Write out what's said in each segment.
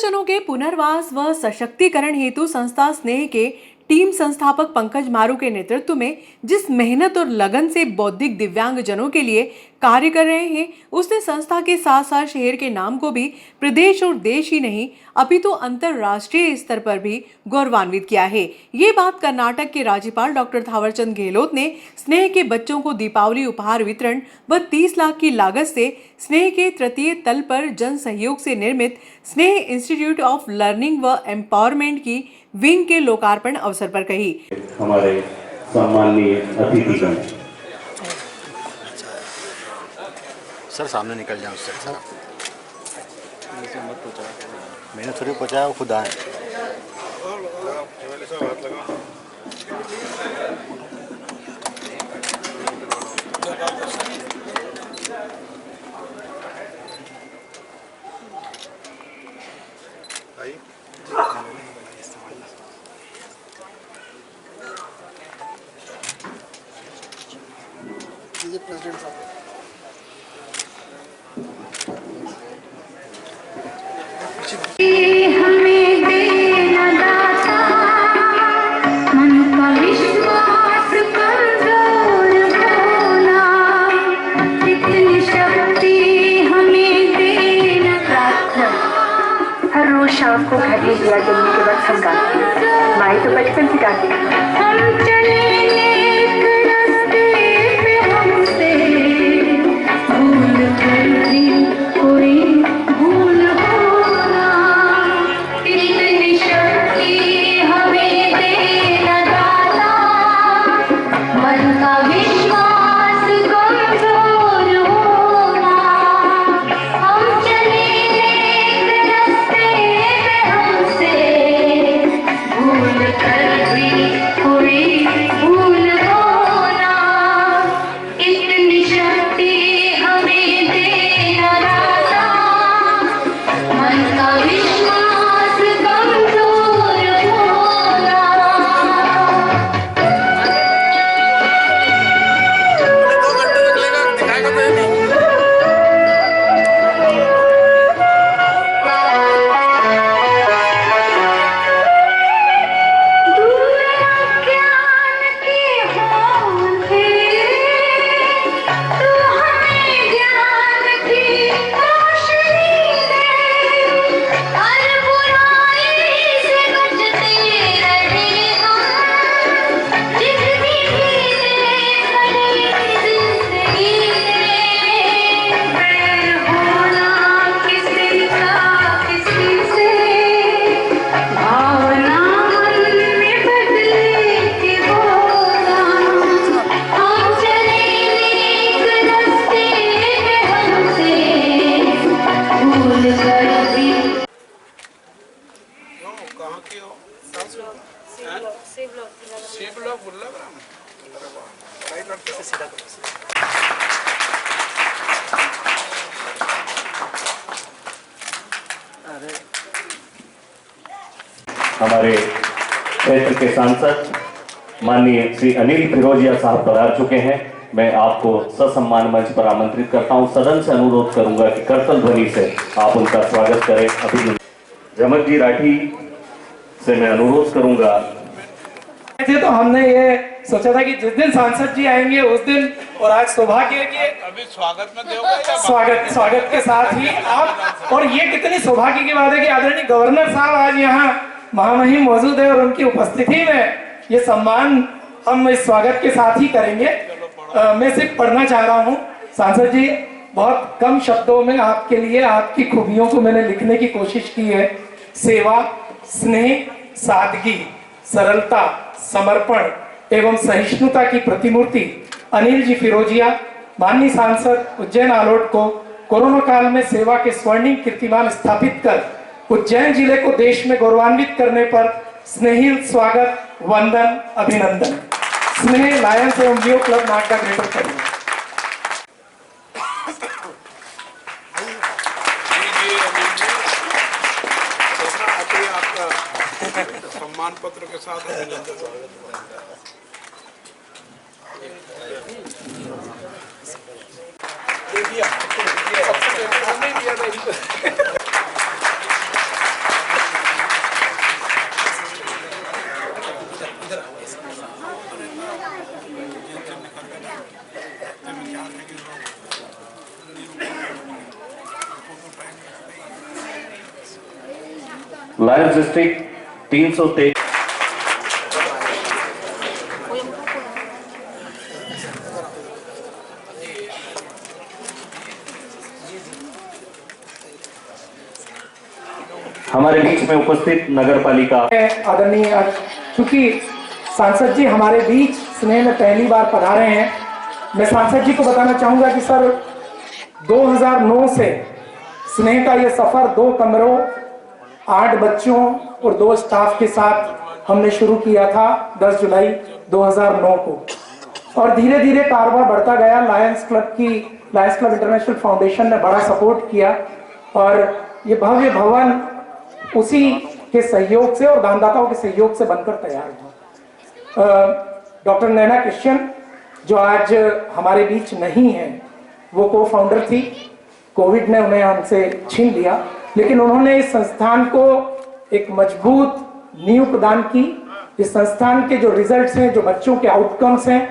वृद्धजनों के पुनर्वास व सशक्तिकरण हेतु संस्था स्नेह के टीम संस्थापक पंकज मारू के नेतृत्व में जिस मेहनत और लगन से बौद्धिक दिव्यांग जनों के लिए कार्य कर रहे हैं, उसने संस्था के साथ साथ शहर के नाम को भी प्रदेश और देश ही नहीं अपितु अंतरराष्ट्रीय स्तर पर भी गौरवान्वित किया है। ये बात कर्नाटक के राज्यपाल डॉक्टर थावरचंद गहलोत ने स्नेह के बच्चों को दीपावली उपहार वितरण व 30 लाख की लागत से स्नेह के तृतीय तल पर जन सहयोग से निर्मित स्नेह इंस्टीट्यूट ऑफ लर्निंग व एम्पावरमेंट की विंग के लोकार्पण अवसर पर कही। हमारे सम्माननीय अतिथिगण, सर सामने निकल जाओ सर। मैंने थोड़ी पहुँचाया, खुद आए। प्रेसिडेंट साहब हमें देना दाता, मन का विश्वास कमजोर होना, इतनी शक्ति हमें देना दाता। हर रोज शाम को घर में दिया जलने के बाद हम गाते हैं, माई तो बचपन से गाती है। हम चले एक रास्ते पे हमसे भूल कर भी कोई भूल होना, इतनी शक्ति हमें देना दाता, मन का विश्वास कमजोर होना। हम चले एक रास्ते पे हमसे भूल कर भी कोई भूल होना, इतनी शक्ति हमें देना दाता, मन का विश्वास कमजोर होना। हमारे क्षेत्र के सांसद माननीय श्री अनिल फिरोजिया साहब पधार चुके हैं। मैं आपको ससम्मान मंच पर आमंत्रित करता हूं। सदन से अनुरोध करूंगा कि करतल ध्वनि से आप उनका स्वागत करें। अभिनंदन। झमक जी राठी से मैं अनुरोध करूंगा। तो हमने ये सोचा था कि जिस दिन सांसद जी आएंगे उस दिन, और आज सौभाग्य है कि अभी स्वागत में दोगे स्वागत के साथ ही आप, और ये कितनी सौभाग्य की बात है कि आदरणीय गवर्नर साहब आज यहाँ महामहिम मौजूद है और उनकी उपस्थिति में ये सम्मान हम इस स्वागत के साथ ही करेंगे। मैं सिर्फ पढ़ना चाह रहा हूँ। सांसद जी, बहुत कम शब्दों में आपके लिए आपकी खूबियों को मैंने लिखने की कोशिश की है। सेवा, स्नेह, सादगी, सरलता, समर्पण एवं सहिष्णुता की प्रतिमूर्ति अनिल जी फिरोजिया, माननीय सांसद उज्जैन आलोट को कोरोना काल में सेवा के स्वर्णिम कीर्तिमान स्थापित कर उज्जैन जिले को देश में गौरवान्वित करने पर स्नेहिल स्वागत, वंदन, अभिनंदन। स्नेह लायंस एवं जियो क्लब नाटक ग्रेटर करेंगे। सम्मान पत्र के साथ लायंस डिस्ट्रिक्ट 323। हमारे बीच में उपस्थित नगर पालिका आदरणीय, चूंकि सांसद जी हमारे बीच स्नेह में पहली बार पधारे हैं, मैं सांसद जी को बताना चाहूंगा कि सर 2009 से स्नेह का ये सफर 2 कमरों, 8 बच्चों और 2 स्टाफ के साथ हमने शुरू किया था 10 जुलाई 2009 को, और धीरे धीरे कारोबार बढ़ता गया। लायंस क्लब इंटरनेशनल फाउंडेशन ने बड़ा सपोर्ट किया और ये भव्य भवन उसी के सहयोग से और दानदाताओं के सहयोग से बनकर तैयार हुआ। डॉक्टर नैना क्रिश्चियन जो आज हमारे बीच नहीं है, वो को फाउंडर थी। कोविड ने उन्हें हमसे छीन लिया, लेकिन उन्होंने इस संस्थान को एक मजबूत नींव प्रदान की। इस संस्थान के जो रिजल्ट्स हैं, जो बच्चों के आउटकम्स हैं,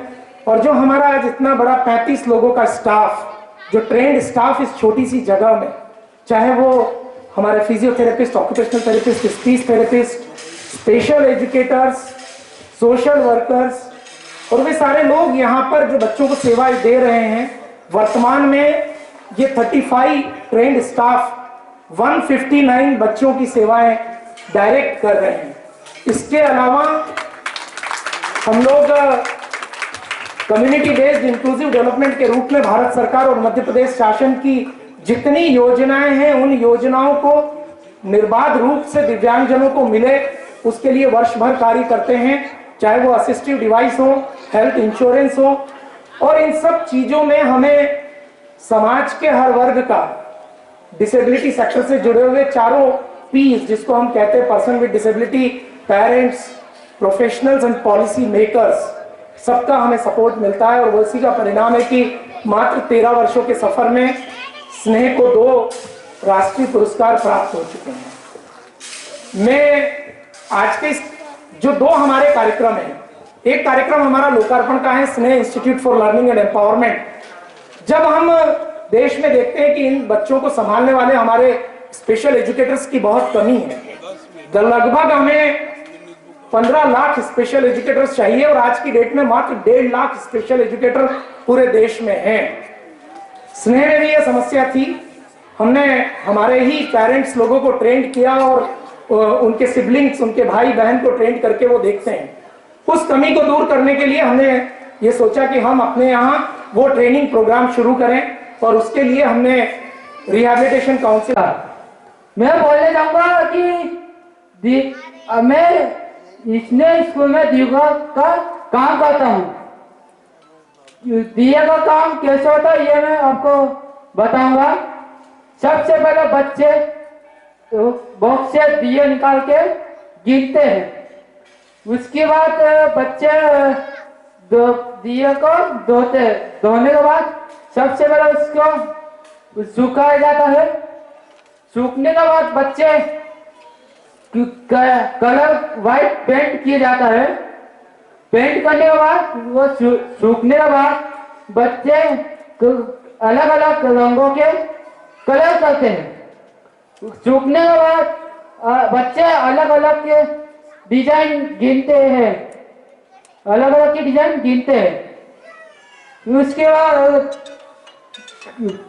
और जो हमारा आज इतना बड़ा 35 लोगों का स्टाफ, जो ट्रेंड स्टाफ इस छोटी सी जगह में, चाहे वो हमारे physiotherapist, occupational therapist, speech therapist, special educators, social workers, और वे सारे लोग यहाँ पर जो बच्चों को सेवाएं दे रहे हैं। वर्तमान में ये 35 ट्रेंड स्टाफ 159 बच्चों की सेवाएं डायरेक्ट कर रहे हैं। इसके अलावा हम लोग कम्युनिटी बेस्ड इंक्लूसिव डेवलपमेंट के रूप में भारत सरकार और मध्य प्रदेश शासन की जितनी योजनाएं हैं, उन योजनाओं को निर्बाध रूप से दिव्यांगजनों को मिले, उसके लिए वर्ष भर कार्य करते हैं। चाहे वो असिस्टिव डिवाइस हो, हेल्थ इंश्योरेंस हो, और इन सब चीजों में हमें समाज के हर वर्ग का, डिसेबिलिटी सेक्टर से जुड़े हुए चारों पीस, जिसको हम कहते हैं person with disability, parents, professionals and policy makers, सबका हमें सपोर्ट मिलता है। और उसी का परिणाम है कि मात्र 13 वर्षों के सफर में स्नेह को 2 राष्ट्रीय पुरस्कार प्राप्त हो चुके हैं। मैं आज के जो 2 हमारे कार्यक्रम हैं, एक कार्यक्रम हमारा लोकार्पण का है, स्नेह institute for learning and empowerment. जब हम देश में देखते हैं कि इन बच्चों को संभालने वाले हमारे स्पेशल एजुकेटर्स की बहुत कमी है, लगभग हमें 15 लाख स्पेशल एजुकेटर्स चाहिए, और आज की डेट में मात्र 1.5 लाख स्पेशल एजुकेटर पूरे देश में हैं। स्नेह में भी यह समस्या थी। हमने हमारे ही पेरेंट्स लोगों को ट्रेंड किया और उनके सिबलिंग्स, उनके भाई बहन को ट्रेंड करके वो देखते हैं। उस कमी को दूर करने के लिए हमने ये सोचा कि हम अपने यहाँ वो ट्रेनिंग प्रोग्राम शुरू करें, और उसके लिए हमने रिहैबिलिटेशन काउंसिल। मैं बोलने चाहूंगा कि मैं इसने स्कूल में दिया का काम करता हूँ। दिए का काम कैसे होता है ये मैं आपको बताऊंगा। सबसे पहले बच्चे बॉक्स से दिए निकाल के गिनते हैं। उसके बाद बच्चे दिए को धोने के बाद सबसे पहले उसको सुखाया जाता है। सूखने के बाद बच्चे कलर वाइट पेंट किया जाता है। पेंट करने के बाद वो सूखने के बाद बच्चे अलग अलग रंगों के कलर करते हैं। सूखने के बाद बच्चे अलग अलग के डिजाइन गिनते हैं, अलग अलग के डिजाइन गिनते हैं। उसके बाद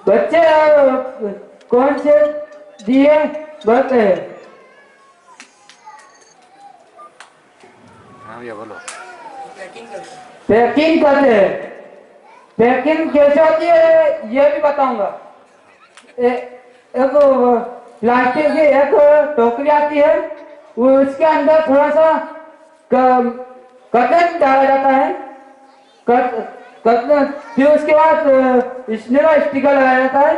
बच्चे कौन से दिए भरते हैं। हाँ भैया बोलो। पैकिंग करते हैं। पैकिंग कैसे होती है ये भी बताऊंगा। एक प्लास्टिक की एक टोकरी आती है, उसके अंदर थोड़ा सा कटन डाला जाता है। फिर उसके बाद स्नेह का स्टिकर लगाया जाता है।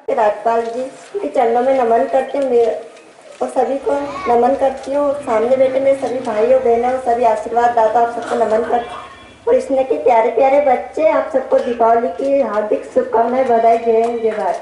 राज्यपाल जी के चरणों में नमन करती हूँ और सभी को नमन करती हूँ। सामने बैठे मेरे सभी भाइयों बहनों, सभी आशीर्वाद दाता, आप सबको नमन करती हूँ। और इसने के प्यारे प्यारे बच्चे, आप सबको दीपावली की हार्दिक शुभकामनाएं, बधाई, जय हिंद, जय भारत।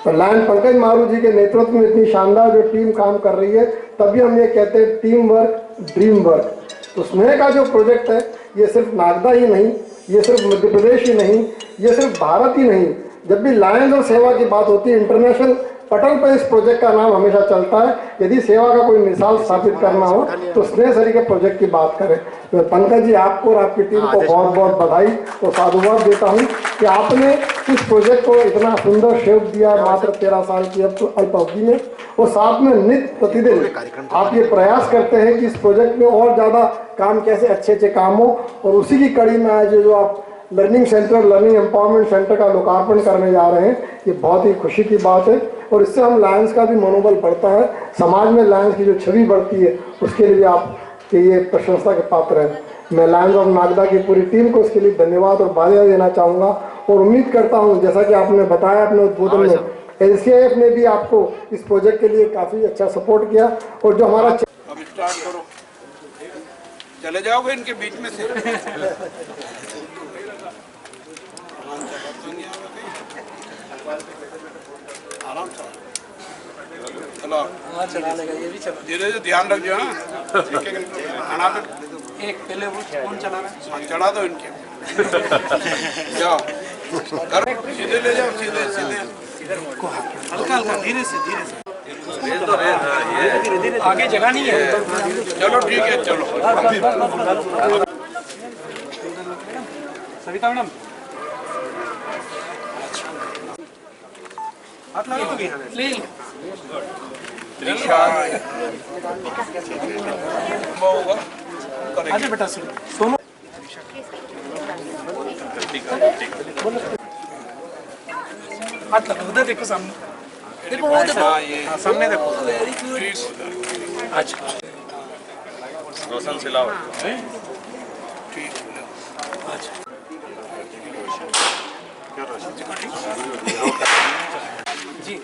लायन पंकज मारू जी के नेतृत्व में इतनी शानदार जो टीम काम कर रही है, तभी हम ये कहते हैं टीम वर्क ड्रीम वर्क। तो स्नेह का जो प्रोजेक्ट है, ये सिर्फ नागदा ही नहीं, ये सिर्फ मध्य प्रदेश ही नहीं, ये सिर्फ भारत ही नहीं। जब भी लायंस और सेवा की बात होती है, इंटरनेशनल पटल पर इस प्रोजेक्ट का नाम हमेशा चलता है। यदि सेवा का कोई मिसाल स्थापित करना हो तो स्नेहसरी के प्रोजेक्ट की बात करें। तो पंकज जी, आपको और आपकी टीम को बहुत बहुत बधाई और साधुवाद देता हूं कि आपने इस प्रोजेक्ट को इतना सुंदर शेप दिया मात्र 13 साल की अल्प अवधि में, और साथ में नित्य प्रतिदिन आप ये प्रयास करते हैं कि इस प्रोजेक्ट में और ज़्यादा काम कैसे अच्छे अच्छे काम हो। और उसी की कड़ी में आज जो आप learning centre, learning empowerment centre का लोकार्पण करने जा रहे हैं, ये बहुत ही खुशी की बात है। और इससे हम लायंस का भी मनोबल बढ़ता है, समाज में लायंस की जो छवि बढ़ती है, उसके लिए भी आप के ये प्रशंसा के पात्र हैं। मैं लायंस ऑफ नागदा की पूरी टीम को इसके लिए धन्यवाद और बधाई देना चाहूँगा। और उम्मीद करता हूँ, जैसा कि आपने बताया अपने उद्बोधन में, LCIF ने भी आपको इस प्रोजेक्ट के लिए काफ़ी अच्छा सपोर्ट किया। और जो हमारा अब स्टार्ट करो, चले जाओगे इनके बीच में से। आराम से चलो, चला लेगा ये भी चला। धीरे धीरे ध्यान रखिए। हाँ, खाना तो एक पहले वो कौन चला रहा है? चढ़ा दो इनके। जाओ, करो, सीधे ले जाओ, सीधे सीधे, हल्का हल्का, धीरे से धीरे से। आगे जगह नहीं है। चलो ठीक है, चलो। सविता मैडम हाथ लगाओगे? ले आजा बेटा, सोनू हाथ लगा, उधर देखो सामने, देखो वो देखो, हाँ, सामने देखो। अच्छा, रोशन सिलाओ। जी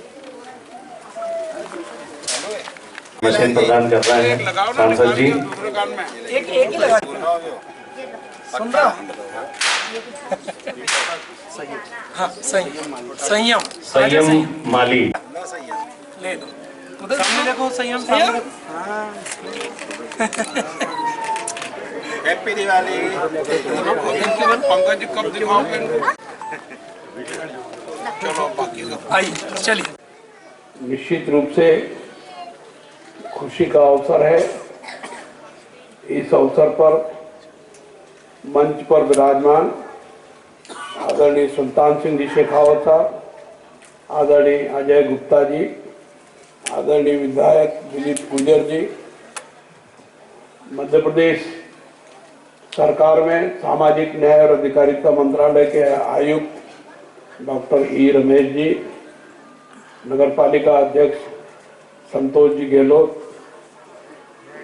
मशीन प्रदान कर रहे हैं सांसद जी। दूसरे कान में एक ही लगा। सुन रहा? हाँ, संयम माली। ले लो, उधर सामने देखो, संयम सामने। हैप्पी दिवाली। पंकज जी कब दिखाओगे इनको? चलो बाकी सब आइए चलिए। निश्चित रूप से खुशी का अवसर है। इस अवसर पर मंच पर विराजमान आदरणीय सुल्तान सिंह जी शेखावत साहब, आदरणीय अजय गुप्ता जी, आदरणीय विधायक दिलीप गुर्जर जी, मध्य प्रदेश सरकार में सामाजिक न्याय और अधिकारिता मंत्रालय के आयुक्त डॉक्टर ई रमेश जी, नगर पालिका अध्यक्ष संतोष जी गहलोत,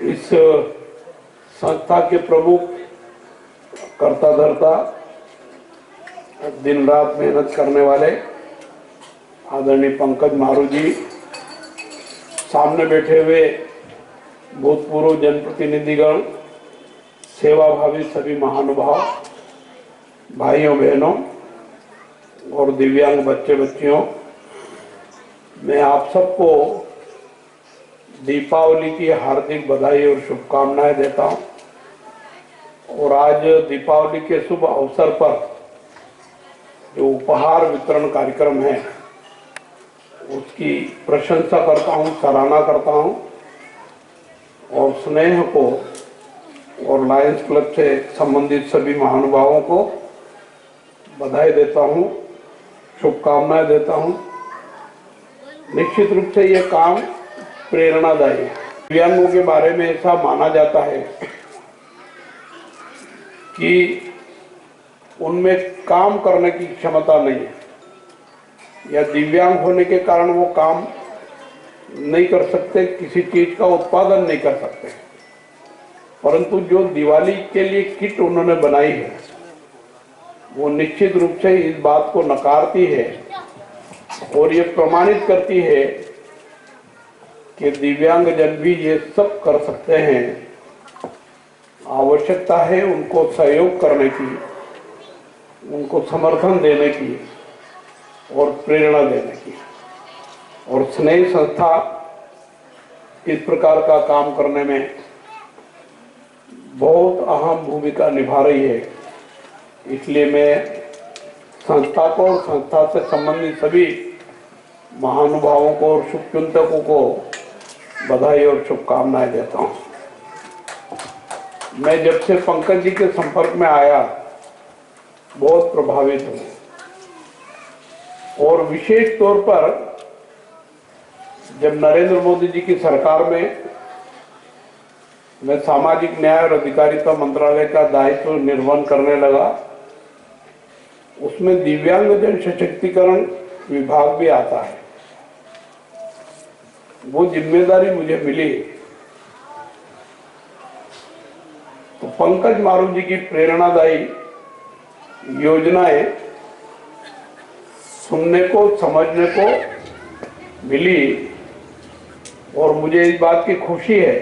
इस संस्था के प्रमुख कर्ता धर्ता, दिन रात मेहनत करने वाले आदरणीय पंकज मारू जी, सामने बैठे हुए भूतपूर्व जनप्रतिनिधिगण, सेवाभावी सभी महानुभाव, भाइयों बहनों और दिव्यांग बच्चे बच्चियों, मैं आप सबको दीपावली की हार्दिक बधाई और शुभकामनाएं देता हूं। और आज दीपावली के शुभ अवसर पर जो उपहार वितरण कार्यक्रम है, उसकी प्रशंसा करता हूं, सराहना करता हूं और स्नेह को और लायंस क्लब से संबंधित सभी महानुभावों को बधाई देता हूं, शुभकामनाएं देता हूं। निश्चित रूप से ये काम प्रेरणादायी है। दिव्यांगों के बारे में ऐसा माना जाता है कि उनमें काम करने की क्षमता नहीं है, या दिव्यांग होने के कारण वो काम नहीं कर सकते, किसी चीज का उत्पादन नहीं कर सकते। परंतु जो दिवाली के लिए किट उन्होंने बनाई है, वो निश्चित रूप से इस बात को नकारती है और ये प्रमाणित करती है कि दिव्यांगजन भी ये सब कर सकते हैं। आवश्यकता है उनको सहयोग करने की, उनको समर्थन देने की और प्रेरणा देने की। और स्नेह संस्था इस प्रकार का काम करने में बहुत अहम भूमिका निभा रही है। इसलिए मैं संस्था को और संस्था से संबंधित सभी महानुभावों को और शुभचिंतकों को बधाई और शुभकामनाएं देता हूं। मैं जब से पंकज जी के संपर्क में आया बहुत प्रभावित हूं, और विशेष तौर पर जब नरेंद्र मोदी जी की सरकार में मैं सामाजिक न्याय और अधिकारिता मंत्रालय का दायित्व निर्वहन करने लगा, उसमें दिव्यांगजन सशक्तिकरण विभाग भी आता है। वो जिम्मेदारी मुझे मिली तो पंकज मारू जी की प्रेरणादायी योजनाएं सुनने को, समझने को मिली, और मुझे इस बात की खुशी है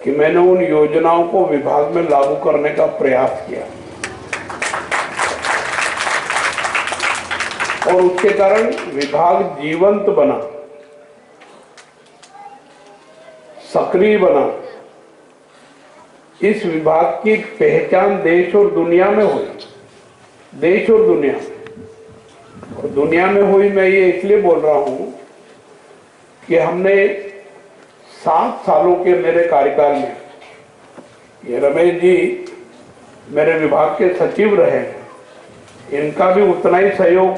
कि मैंने उन योजनाओं को विभाग में लागू करने का प्रयास किया, और उसके कारण विभाग जीवंत बना, सक्रिय बना। इस विभाग की पहचान देश और दुनिया में हुई, देश और दुनिया में हुई। मैं ये इसलिए बोल रहा हूं कि हमने 7 सालों के मेरे कार्यकाल में, ये रमेश जी मेरे विभाग के सचिव रहे, इनका भी उतना ही सहयोग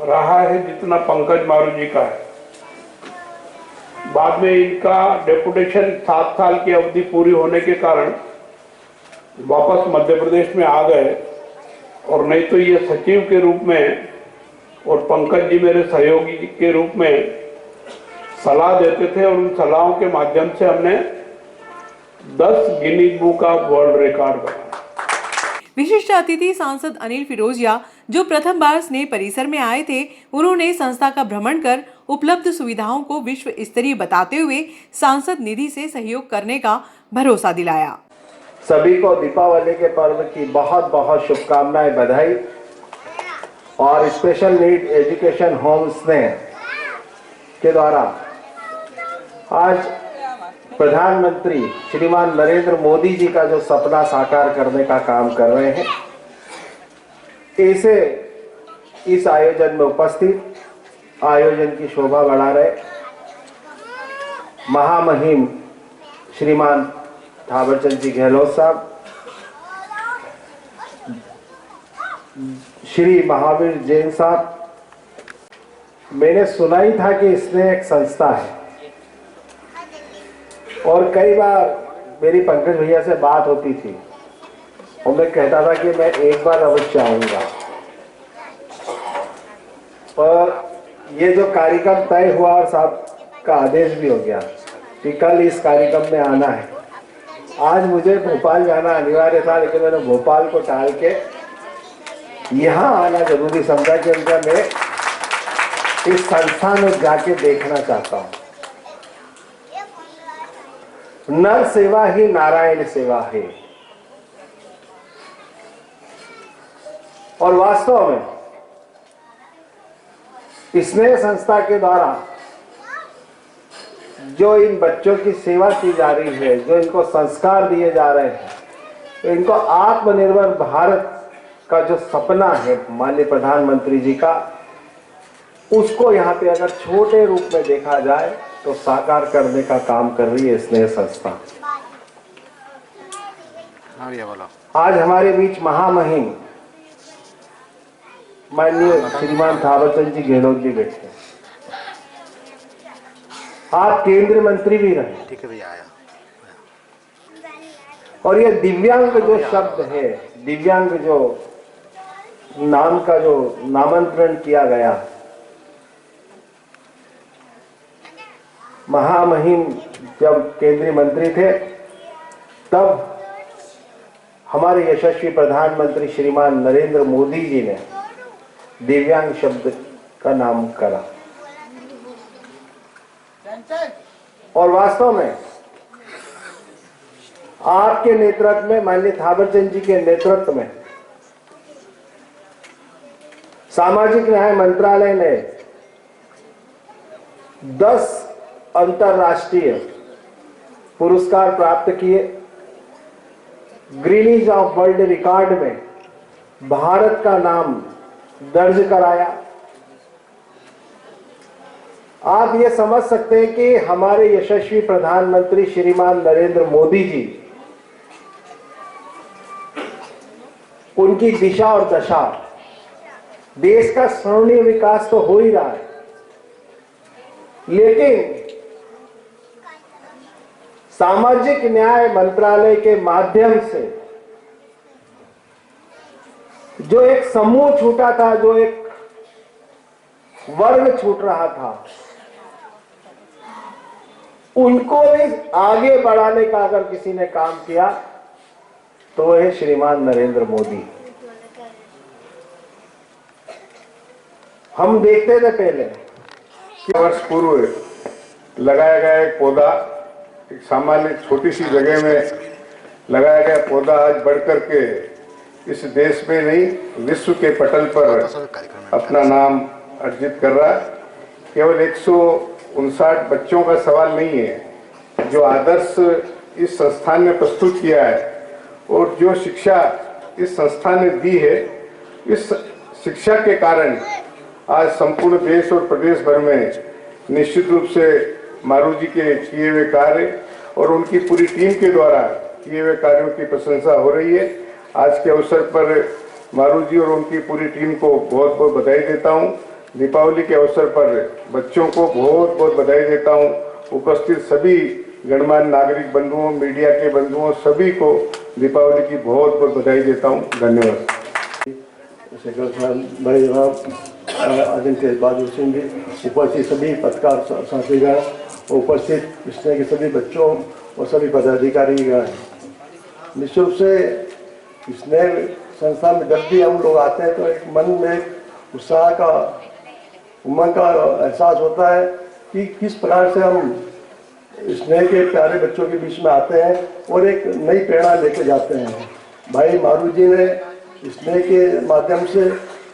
रहा है जितना पंकज मारू जी का है। बाद में इनका डेपुटेशन 7 साल की अवधि पूरी होने के कारण वापस मध्य प्रदेश में आ गए, और नहीं तो ये सचिव के रूप में और पंकज जी मेरे सहयोगी के रूप में सलाह देते थे, और उन सलाहों के माध्यम से हमने 10 Guinness book of world record बनाया। विशिष्ट अतिथि सांसद अनिल फिरोजिया, जो प्रथम बार स्नेह परिसर में आए थे, उन्होंने संस्था का भ्रमण कर उपलब्ध सुविधाओं को विश्व स्तरीय बताते हुए सांसद निधि से सहयोग करने का भरोसा दिलाया। सभी को दीपावली के पर्व की बहुत बहुत शुभकामनाएं, बधाई। और स्पेशल नीड एजुकेशन होम स्नेह के द्वारा आज प्रधानमंत्री श्रीमान नरेंद्र मोदी जी का जो सपना साकार करने का काम कर रहे हैं, ऐसे इस आयोजन में उपस्थित आयोजन की शोभा बढ़ा रहे महामहिम श्रीमान थावरचंद जी गहलोत साहब, श्री महावीर जैन साहब। मैंने सुना ही था कि इसमें एक संस्था है, और कई बार मेरी पंकज भैया से बात होती थी और मैं कहता था कि मैं एक बार अवश्य आऊंगा। और ये जो कार्यक्रम तय हुआ और साहब का आदेश भी हो गया कि कल इस कार्यक्रम में आना है। आज मुझे भोपाल जाना अनिवार्य था, लेकिन मैंने भोपाल को टाल के यहाँ आना जरूरी समझा कि उनका मैं इस संस्था में जाके देखना चाहता हूँ। नर सेवा ही नारायण सेवा है, और वास्तव में स्नेह संस्था के द्वारा जो इन बच्चों की सेवा की जा रही है, जो इनको संस्कार दिए जा रहे हैं, तो इनको आत्मनिर्भर भारत का जो सपना है माननीय प्रधानमंत्री जी का, उसको यहाँ पे अगर छोटे रूप में देखा जाए तो साकार करने का काम कर रही है स्नेह संस्था। आज हमारे बीच महामहिम माननीय श्रीमान थावरचंद जी गहलोत जी बैठे। आप केंद्रीय मंत्री भी रहे। ठीक है भैया, आया। और ये दिव्यांग जो शब्द है, दिव्यांग जो नाम का जो नामांतरण किया गया, महामहिम जब केंद्रीय मंत्री थे तब हमारे यशस्वी प्रधानमंत्री श्रीमान नरेंद्र मोदी जी ने दिव्यांग शब्द का नाम करा, और वास्तव में आपके नेतृत्व में, माननीय थावरचंद जी के नेतृत्व में सामाजिक न्याय मंत्रालय ने 10 अंतरराष्ट्रीय पुरस्कार प्राप्त किए। गिनीज ऑफ वर्ल्ड रिकॉर्ड में भारत का नाम दर्ज कराया, आप ये समझ सकते हैं कि हमारे यशस्वी प्रधानमंत्री श्रीमान नरेंद्र मोदी जी, उनकी दिशा और दशा, देश का स्वर्णिम विकास तो हो ही रहा है, लेकिन सामाजिक न्याय मंत्रालय के माध्यम से जो एक समूह छूटा था, जो एक वर्ग छूट रहा था, उनको भी आगे बढ़ाने का अगर किसी ने काम किया तो वह है श्रीमान नरेंद्र मोदी। हम देखते थे पहले कि वर्ष पूर्व लगाया गया एक पौधा, एक सामान्य छोटी सी जगह में लगाया गया पौधा आज बढ़कर के इस देश में नहीं, विश्व के पटल पर अपना नाम अर्जित कर रहा है। केवल 159 बच्चों का सवाल नहीं है, जो आदर्श इस संस्थान ने प्रस्तुत किया है और जो शिक्षा इस संस्थान ने दी है, इस शिक्षा के कारण आज संपूर्ण देश और प्रदेश भर में निश्चित रूप से मारू जी के किए हुए कार्य और उनकी पूरी टीम के द्वारा किए हुए कार्यों की प्रशंसा हो रही है। आज के अवसर पर मारू जी और उनकी पूरी टीम को बहुत बहुत बधाई देता हूं। दीपावली के अवसर पर बच्चों को बहुत बहुत बधाई देता हूं। उपस्थित सभी गणमान्य नागरिक बंधुओं, मीडिया के बंधुओं, सभी को दीपावली की बहुत बहुत बधाई देता हूं। धन्यवाद। भाई आदित्य बहादुर सिंह जी, उपस्थित सभी पत्रकार साथीगण, उपस्थित स्नेह के सभी बच्चों और सभी पदाधिकारीगण, निश्चित रूप से स्नेह संस्था में जब भी हम लोग आते हैं तो एक मन में एक उत्साह का, उमंग का एहसास होता है कि किस प्रकार से हम स्नेह के प्यारे बच्चों के बीच में आते हैं और एक नई प्रेरणा लेके जाते हैं। भाई मारू जी ने स्नेह के माध्यम से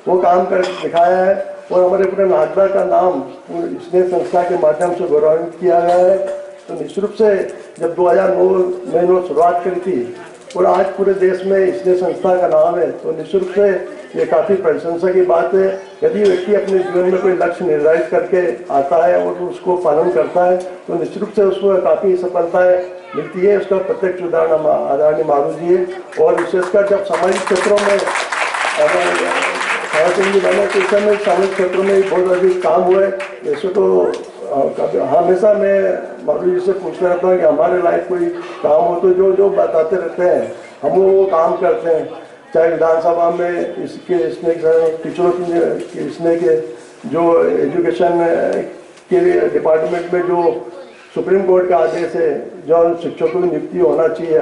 वो काम कर दिखाया है और हमारे पूरे नागदा का नाम स्नेह संस्था के माध्यम से गौरवान्वित किया गया है। तो निश्चित रूप से जब 2009 में शुरुआत करी थी और आज पूरे देश में स्नेह संस्था का नाम है, तो निश्चित रूप से ये काफ़ी प्रशंसा की बात है। यदि व्यक्ति अपने जीवन में कोई लक्ष्य निर्धारित करके आता है और उसको पालन करता है तो निश्चित रूप से उसको काफ़ी सफलताएं मिलती है। उसका प्रत्यक्ष उदाहरण आदरणीय मारू जी है। और विशेषकर जब सामाजिक क्षेत्रों में सामाजिक क्षेत्रों में बहुत अधिक काम हुए, वैसे तो हमेशा मैं मारू जी से पूछता रहता हूँ कि हमारे लायक कोई काम हो तो जो बताते रहते हैं हम वो काम करते हैं। चाहे विधानसभा में इसके टीचरों की स्नेह के जो एजुकेशन के डिपार्टमेंट में जो सुप्रीम कोर्ट का आदेश है, जो शिक्षकों की नियुक्ति होना चाहिए,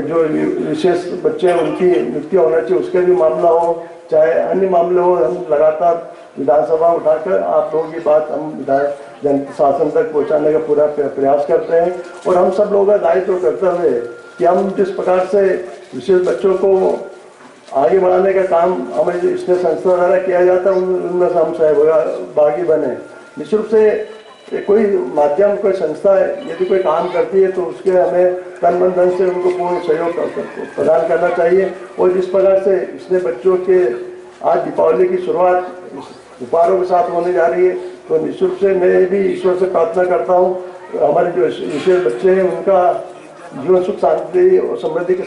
जो विशेष बच्चे हैं उनकी नियुक्ति होना चाहिए, उसके भी मामला हो, चाहे अन्य मामले हो, हम लगातार विधानसभा उठाकर आप लोगों की बात हम जन शासन तक पहुंचाने का पूरा प्रयास करते हैं। और हम सब लोगों का दायित्व कर्तव्य है कि हम जिस प्रकार से विशेष बच्चों को आगे बढ़ाने का काम हमारी स्नेह संस्था द्वारा किया जाता है, उनमें से हम सहभागी बने। निश्चित रूप से कोई माध्यम, कोई संस्था यदि कोई काम करती है तो उसके हमें तन मन धन से उनको पूर्ण सहयोग प्रदान करना चाहिए। और जिस प्रकार से इसने बच्चों के आज दीपावली की शुरुआत उपहारों के साथ होने जा रही है, तो निश्चित रूप से मैं भी ईश्वर से प्रार्थना करता हूँ हमारे जो विशेष बच्चे हैं उनका जीवन सुख शांति और समृद्धि के